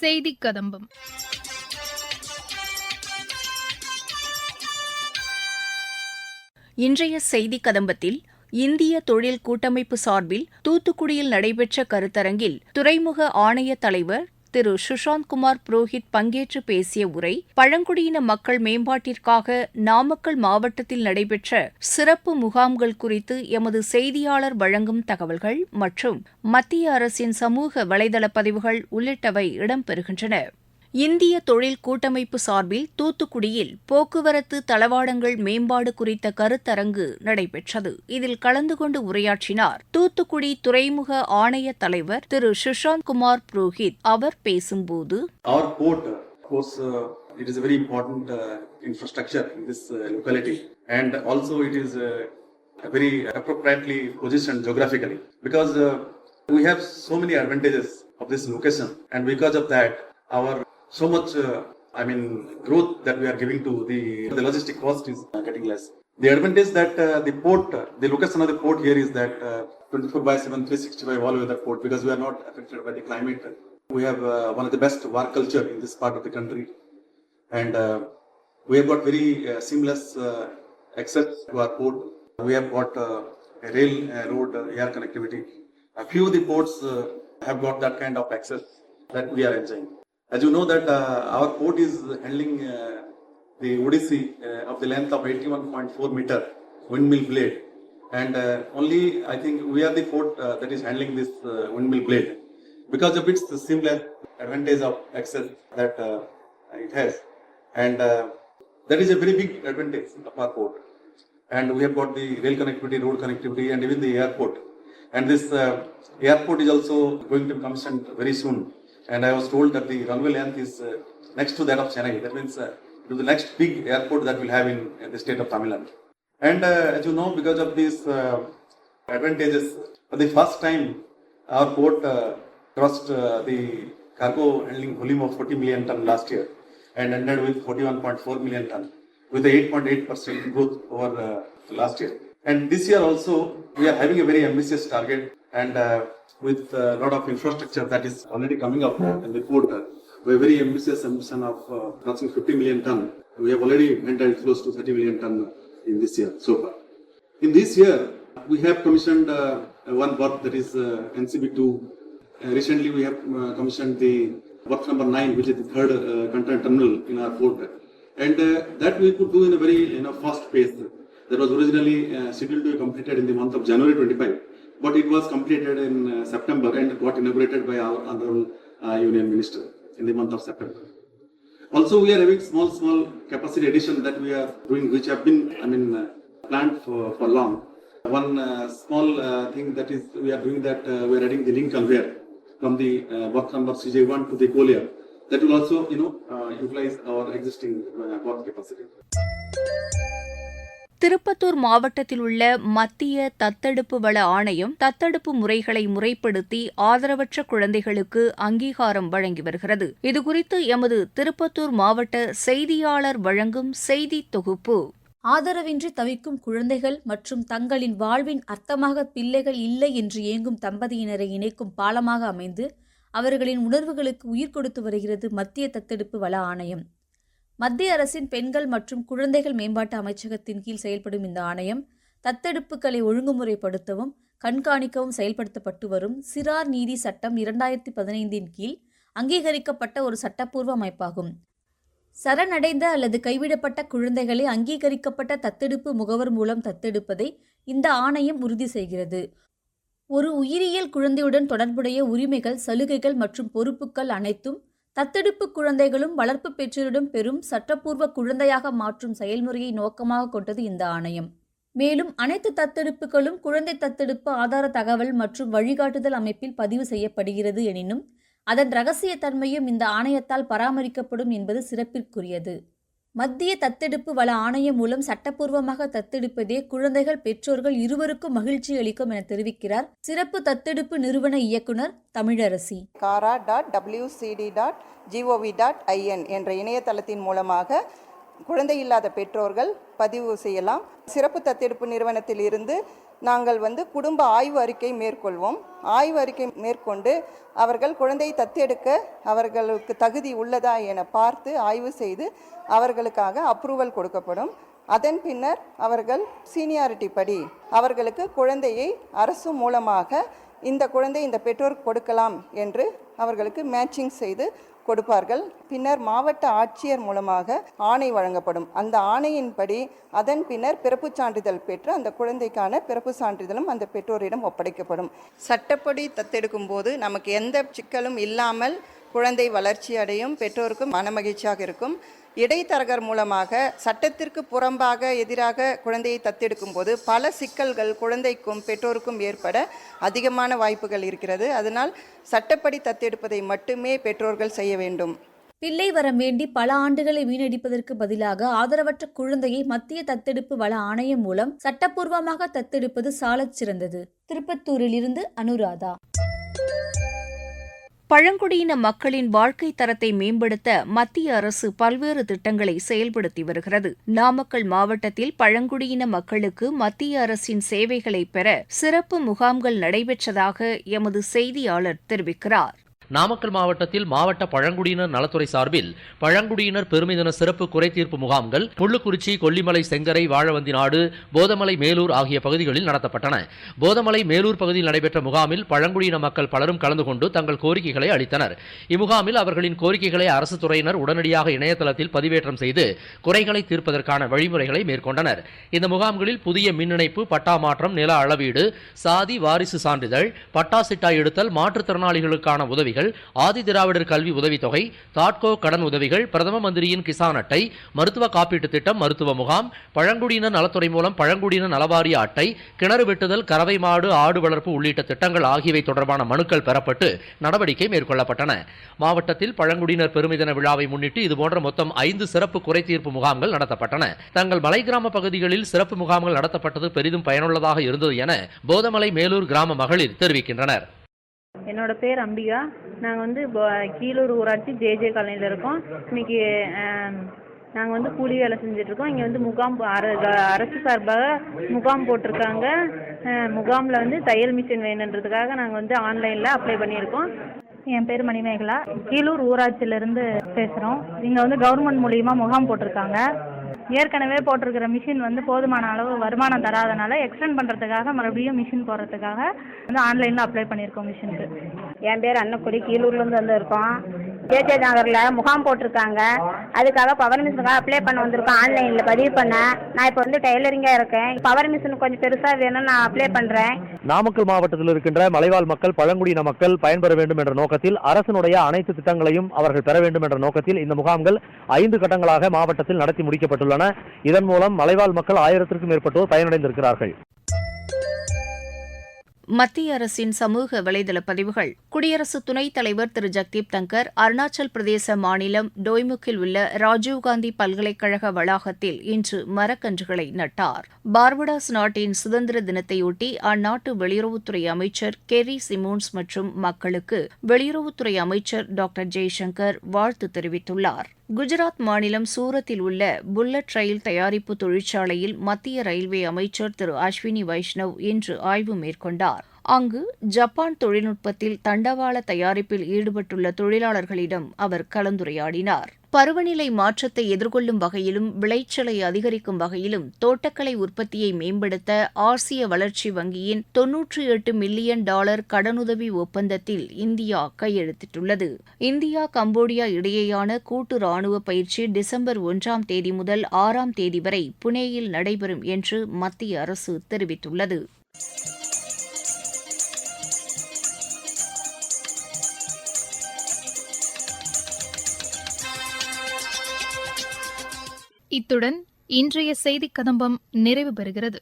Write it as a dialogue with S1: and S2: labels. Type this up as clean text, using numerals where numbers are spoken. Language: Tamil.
S1: செய்திக் கதம்பம்.
S2: இன்றைய செய்திக் கதம்பத்தில் இந்திய தொழில் கூட்டமைப்பு சார்பில் தூத்துக்குடியில் நடைபெற்ற கருத்தரங்கில் துறைமுக ஆணைய தலைவர் திரு சுஷாந்த் குமார் புரோஹித் பங்கேற்று பேசிய உரை, பழங்குடியின மக்கள் மேம்பாட்டிற்காக நாமக்கல் மாவட்டத்தில் நடைபெற்ற சிறப்பு முகாம்கள் குறித்து எமது செய்தியாளர் வழங்கும் தகவல்கள் மற்றும் மத்திய அரசின் சமூக வலைதள பதிவுகள் உள்ளிட்டவை இடம்பெறுகின்றன. இந்திய தொழில் கூட்டமைப்பு சார்பில் தூத்துக்குடியில் போக்குவரத்து தளவாடங்கள் மேம்பாடு குறித்த கருத்தரங்கு நடைபெற்றது. இதில் கலந்து கொண்டு உரையாற்றினார் தூத்துக்குடி துறைமுக ஆணைய தலைவர் திரு சுஷாந்த் குமார் புரோஹித். அவர் பேசும்போது,
S3: Our port, of course, it is a very important infrastructure in this locality, and also it is very appropriately positioned geographically, because we have so many advantages of this location, and because of that, our so much growth that we are giving to the logistic cost is getting less. The advantage that the location of the port here is that 24/7, 365 all weather port, because we are not affected by the climate. We have one of the best work culture in this part of the country, and we have got very seamless access to our port. We have got rail, road, air connectivity. A few of the ports have got that kind of access that we are enjoying. As you know that our port is handling the Odissi of the length of 81.4 meter windmill blade, and only I think we are the port that is handling this windmill blade because of its seamless advantage of access that it has, and that is a very big advantage of our port. And we have got the rail connectivity, road connectivity, and even the airport. And this airport is also going to be commissioned very soon. And I was told that the runway length is next to that of Chennai. That means it is the next big airport that we'll have in the state of Tamil Nadu. And as you know, because of these advantages, for the first time, our port crossed the cargo handling volume of 40 million ton last year and ended with 41.4 million ton, with a 8.8% growth over last year. And this year also, we are having a very ambitious target, and with a lot of infrastructure that is already coming up in the port, we have very ambitious ambition of crossing 50 million ton. We have already entered close to 30 million ton in this year so far. In this year, we have commissioned one berth, that is NCB2. Recently, we have commissioned the berth number 9, which is the third container terminal in our port, and that we could do in a very fast pace. That was originally scheduled to be completed in the month of January 25. But it was completed in September and got inaugurated by our Honorable Union Minister in the month of September. Also, we are having small capacity addition that we are doing, which have been planned for long. One small thing that is we are doing, that we are adding the link conveyor from the berth number CJ1 to the Collier. That will also utilize our existing berth capacity.
S2: Tirupattur மாவட்டத்தில் உள்ள மத்திய தத்தெடுப்பு வள ஆணையம் தத்தெடுப்பு முறைகளை முறைப்படுத்தி ஆதரவற்ற குழந்தைகளுக்கு அங்கீகாரம் வழங்கி வருகிறது. இதுகுறித்து எமது திருப்பத்தூர் மாவட்ட செய்தியாளர் வழங்கும் செய்தி தொகுப்பு.
S4: ஆதரவின்றி தவிக்கும் குழந்தைகள் மற்றும் தங்களின் வாழ்வின் அர்த்தமாக பிள்ளைகள் இல்லை என்று ஏங்கும் தம்பதியினரை இணைக்கும் பாலமாக அமைந்து அவர்களின் உணர்வுகளுக்கு உயிர் கொடுத்து வருகிறது மத்திய தத்தெடுப்பு வள ஆணையம். மத்திய அரசின் பெண்கள் மற்றும் குழந்தைகள் மேம்பாட்டு அமைச்சகத்தின் கீழ் செயல்படும் இந்த ஆணையம் தத்தெடுப்புகளை ஒழுங்குமுறைப்படுத்தவும் கண்காணிக்கவும் செயல்படுத்தப்பட்டு வரும் சிறார் நீதி சட்டம் 2015 கீழ் அங்கீகரிக்கப்பட்ட ஒரு சட்டப்பூர்வ அமைப்பாகும். சரணடைந்த அல்லது கைவிடப்பட்ட குழந்தைகளை அங்கீகரிக்கப்பட்ட தத்தெடுப்பு முகவர் மூலம் தத்தெடுப்பதை இந்த ஆணையம் உறுதி செய்கிறது. ஒரு உயிரியல் குழந்தையுடன் தொடர்புடைய உரிமைகள், சலுகைகள் மற்றும் பொறுப்புகள் அனைத்தும் தத்தெடுப்பு குழந்தைகளும் வளர்ப்பு பெற்றோரிடம் பெறும் சட்டப்பூர்வ குழந்தையாக மாற்றும் செயல்முறையை நோக்கமாக கொண்டது இந்த ஆணையம். மேலும் அனைத்து தத்தெடுப்புகளும் குழந்தை தத்தெடுப்பு ஆதார தகவல் மற்றும் வழிகாட்டுதல் அமைப்பில் பதிவு செய்யப்படுகிறது எனினும் அதன் இரகசியத்தன்மையும் இந்த ஆணையத்தால் பராமரிக்கப்படும் என்பது சிறப்பிற்குரியது. மத்திய தத்தெடுப்பு வள ஆணையம் மூலம் சட்டப்பூர்வமாக தத்தெடுப்பதே குழந்தைகள் பெற்றோர்கள் இருவருக்கும் மகிழ்ச்சி அளிக்கும் என தெரிவிக்கிறார் சிறப்பு தத்தெடுப்பு நிறுவன இயக்குனர் தமிழரசி.
S5: kara.wcd.gov.in என்ற இணையதளத்தின் மூலமாக குழந்தை இல்லாத பெற்றோர்கள் பதிவு செய்யலாம். சிறப்பு தத்தெடுப்பு நிறுவனத்தில் இருந்து நாங்கள் குடும்ப ஆய்வு அறிக்கை மேற்கொள்வோம். ஆய்வு அறிக்கை மேற்கொண்டு அவர்கள் குழந்தையை தத்தெடுக்க அவர்களுக்கு தகுதி உள்ளதா என பார்த்து ஆய்வு செய்து அவர்களுக்காக அப்ரூவல் கொடுக்கப்படும். அதன் பின்னர் அவர்கள் சீனியாரிட்டி படி அவர்களுக்கு குழந்தையை அரசு மூலமாக இந்த குழந்தை இந்த பெற்றோருக்கு கொடுக்கலாம் என்று அவர்களுக்கு மேட்சிங் செய்து கொடுப்பார்கள். பின்னர் மாவட்ட ஆட்சியர் மூலமாக ஆணை வழங்கப்படும். அந்த ஆணையின்படி அதன் பின்னர் பிறப்புச் சான்றிதழ் பெற்று அந்த குழந்தைக்கான பிறப்பு சான்றிதழும் அந்த பெற்றோரிடம் ஒப்படைக்கப்படும். சட்டப்படி தத்தெடுக்கும் போது நமக்கு எந்த சிக்கலும் இல்லாமல் குழந்தை வளர்ச்சி அடையும், பெற்றோருக்கும் மனமகிழ்ச்சியாக இருக்கும். இடைத்தரகர் மூலமாக சட்டத்திற்கு புறம்பாக எதிராக குழந்தையை தத்தெடுக்கும் போது பல சிக்கல்கள் குழந்தைக்கும் பெற்றோருக்கும் ஏற்பட அதிகமான வாய்ப்புகள் இருக்கிறது. அதனால் சட்டப்படி தத்தெடுப்பதை மட்டுமே பெற்றோர்கள் செய்ய வேண்டும்.
S4: பிள்ளை வரம் வேண்டி பல ஆண்டுகளை வீணடிப்பதற்கு பதிலாக ஆதரவற்ற குழந்தையை மத்திய தத்தெடுப்பு வள ஆணையம் மூலம் சட்டப்பூர்வமாக தத்தெடுப்பது சாலச் சிறந்தது. திருப்பத்தூரில் இருந்து அனுராதா.
S2: பழங்குடியின மக்களின் வாழ்க்கை தரத்தை மேம்படுத்த மத்திய அரசு பல்வேறு திட்டங்களை செயல்படுத்தி வருகிறது. நாமக்கல் மாவட்டத்தில் பழங்குடியின மக்களுக்கு மத்திய அரசின் சேவைகளை பெற சிறப்பு முகாம்கள் நடைபெற்றதாக எமது செய்தியாளர் தெரிவிக்கிறார்.
S1: நாமக்கல் மாவட்டத்தில் மாவட்ட பழங்குடியினர் நலத்துறை சார்பில் பழங்குடியினர் பெருமை தின சிறப்பு குறைதீர்ப்பு முகாம்கள் முள்ளுக்குறிச்சி, கொல்லிமலை, செங்கரை, வாழவந்தி நாடு, போதமலை, மேலூர் ஆகிய பகுதிகளில் நடத்தப்பட்டன. போதமலை, மேலூர் பகுதியில் நடைபெற்ற முகாமில் பழங்குடியின மக்கள் பலரும் கலந்து கொண்டு தங்கள் கோரிக்கைகளை அளித்தனர். இம்முகாமில் அவர்களின் கோரிக்கைகளை அரசு துறையினர் உடனடியாக இணையதளத்தில் பதிவேற்றம் செய்து குறைகளை தீர்ப்பதற்கான வழிமுறைகளை மேற்கொண்டனர். இந்த முகாம்களில் புதிய மின் இணைப்பு, பட்டா மாற்றம், நில அளவீடு, சாதி வாரிசு சான்றிதழ், பட்டா சிட்டா எடுத்தல், மாற்றுத்திறனாளிகளுக்கான உதவி, ஆதி திராவிடர் கல்வி உதவித்தொகை, தாட்கோ கடன் உதவிகள், பிரதம மந்திரியின் கிசான் அட்டை, மருத்துவ காப்பீட்டு திட்டம், மருத்துவ முகாம், பழங்குடியினர் நலத்துறை மூலம் பழங்குடியினர் நலவாரிய அட்டை, கிணறு வெட்டுதல், கறவை மாடு, ஆடு வளர்ப்பு உள்ளிட்ட திட்டங்கள் ஆகியவை தொடர்பான மனுக்கள் பெறப்பட்டு நடவடிக்கை மேற்கொள்ளப்பட்டன. மாவட்டத்தில் பழங்குடியினர் பெருமை தின விழாவை முன்னிட்டு இதுபோன்ற மொத்தம் 5 சிறப்பு குறைதீர்ப்பு முகாம்கள் நடத்தப்பட்டன. தங்கள் மலை கிராம பகுதிகளில் சிறப்பு முகாம்கள் நடத்தப்பட்டது பெரிதும் பயனுள்ளதாக இருந்தது என போதமலை, மேலூர் கிராம மகளிர் தெரிவிக்கின்றனர்.
S6: என்னோட பேர் அம்பிகா. நாங்கள் கீழூர் ஊராட்சி ஜே காலனியில் இருக்கோம். இன்னைக்கு நாங்கள் கூலி வேலை செஞ்சிட்ருக்கோம். இங்கே முகாம் அரசு சார்பாக முகாம் போட்டிருக்காங்க. முகாமில் தையல் மிஷின் வேணுன்றதுக்காக நாங்கள் ஆன்லைனில் அப்ளை பண்ணியிருக்கோம். என் பேர் மணிமேகலா. கீழூர் ஊராட்சியிலேருந்து பேசுகிறோம். இங்கே கவர்மெண்ட் மூலியமாக முகாம் போட்டிருக்காங்க. ஏற்கனவே போட்டிருக்கிற மிஷின் போதுமான அளவு வருமானம் தராதனால எக்ஸ்டெண்ட் பண்ணுறதுக்காக மறுபடியும் மிஷின் போடுறதுக்காக ஆன்லைனில் அப்ளை பண்ணியிருக்கோம் மிஷினுக்கு.
S7: என் பேர் அன்னக்குடி. கீழூர்லேருந்து இருக்கோம். ஜே நகரில் முகாம் போட்டிருக்காங்க. அதுக்காக பவர் மிஷினுக்காக அப்ளை பண்ண வந்திருக்கோம். ஆன்லைனில் பதிவு பண்ணேன். நான் இப்போ டெய்லரிங்காக இருக்கேன். பவர் மிஷின் கொஞ்சம் பெருசாக வேணும்னு நான் அப்ளை பண்ணுறேன்.
S1: நாமக்கல் மாவட்டத்தில் இருக்கின்ற மலைவாழ் மக்கள், பழங்குடியின மக்கள் பயன்பெற வேண்டும் என்ற நோக்கத்தில் அரசினுடைய அனைத்து திட்டங்களையும் அவர்கள் பெற வேண்டும் என்ற நோக்கத்தில் இந்த முகாம்கள் 5 கட்டங்களாக மாவட்டத்தில் நடத்தி முடிக்கப்பட்டுள்ளன. இதன் மூலம் மலைவாழ் மக்கள் 1000க்கும் மேற்பட்டோர் பயனடைந்திருக்கிறார்கள்.
S2: மத்திய அரசின் சமூக வலைதள பதிவுகள். குடியரசு துணைத் தலைவர் திரு ஜக்தீப் தங்கர் அருணாச்சல் பிரதேச மாநிலம் டோய்முக்கில் உள்ள ராஜீவ்காந்தி பல்கலைக்கழக வளாகத்தில் இன்று மரக்கன்றுகளை நட்டார். பார்படாஸ் நாட்டின் சுதந்திர தினத்தையொட்டி அந்நாட்டு வெளியுறவுத்துறை அமைச்சர் கெர்ரி சிமோன்ஸ் மற்றும் மக்களுக்கு வெளியுறவுத்துறை அமைச்சர் டாக்டர் ஜெய்சங்கர் வாழ்த்து தெரிவித்துள்ளார். குஜராத் மாநிலம் சூரத்தில் உள்ள புல்லட் ரயில் தயாரிப்பு தொழிற்சாலையில் மத்திய ரயில்வே அமைச்சர் திரு அஸ்வினி வைஷ்ணவ் இன்று ஆய்வு மேற்கொண்டார். அங்கு ஜப்பான் தொழில்நுட்பத்தில் தண்டவாள தயாரிப்பில் ஈடுபட்டுள்ள தொழிலாளர்களிடம் அவர் கலந்துரையாடினார். பருவநிலை மாற்றத்தை எதிர்கொள்ளும் வகையிலும் விளைச்சலை அதிகரிக்கும் வகையிலும் தோட்டக்கலை உற்பத்தியை மேம்படுத்த ஆசிய வளர்ச்சி வங்கியின் $98 மில்லியன் கடனுதவி ஒப்பந்தத்தில் இந்தியா கையெழுத்திட்டுள்ளது. இந்தியா கம்போடியா இடையேயான கூட்டு ராணுவ பயிற்சி டிசம்பர் 1ஆம் தேதி முதல் 6ஆம் தேதி வரை புனேயில் நடைபெறும் என்று மத்திய அரசு தெரிவித்துள்ளது.
S8: இத்துடன் இன்றைய செய்திக் கதம்பம் நிறைவு பெறுகிறது.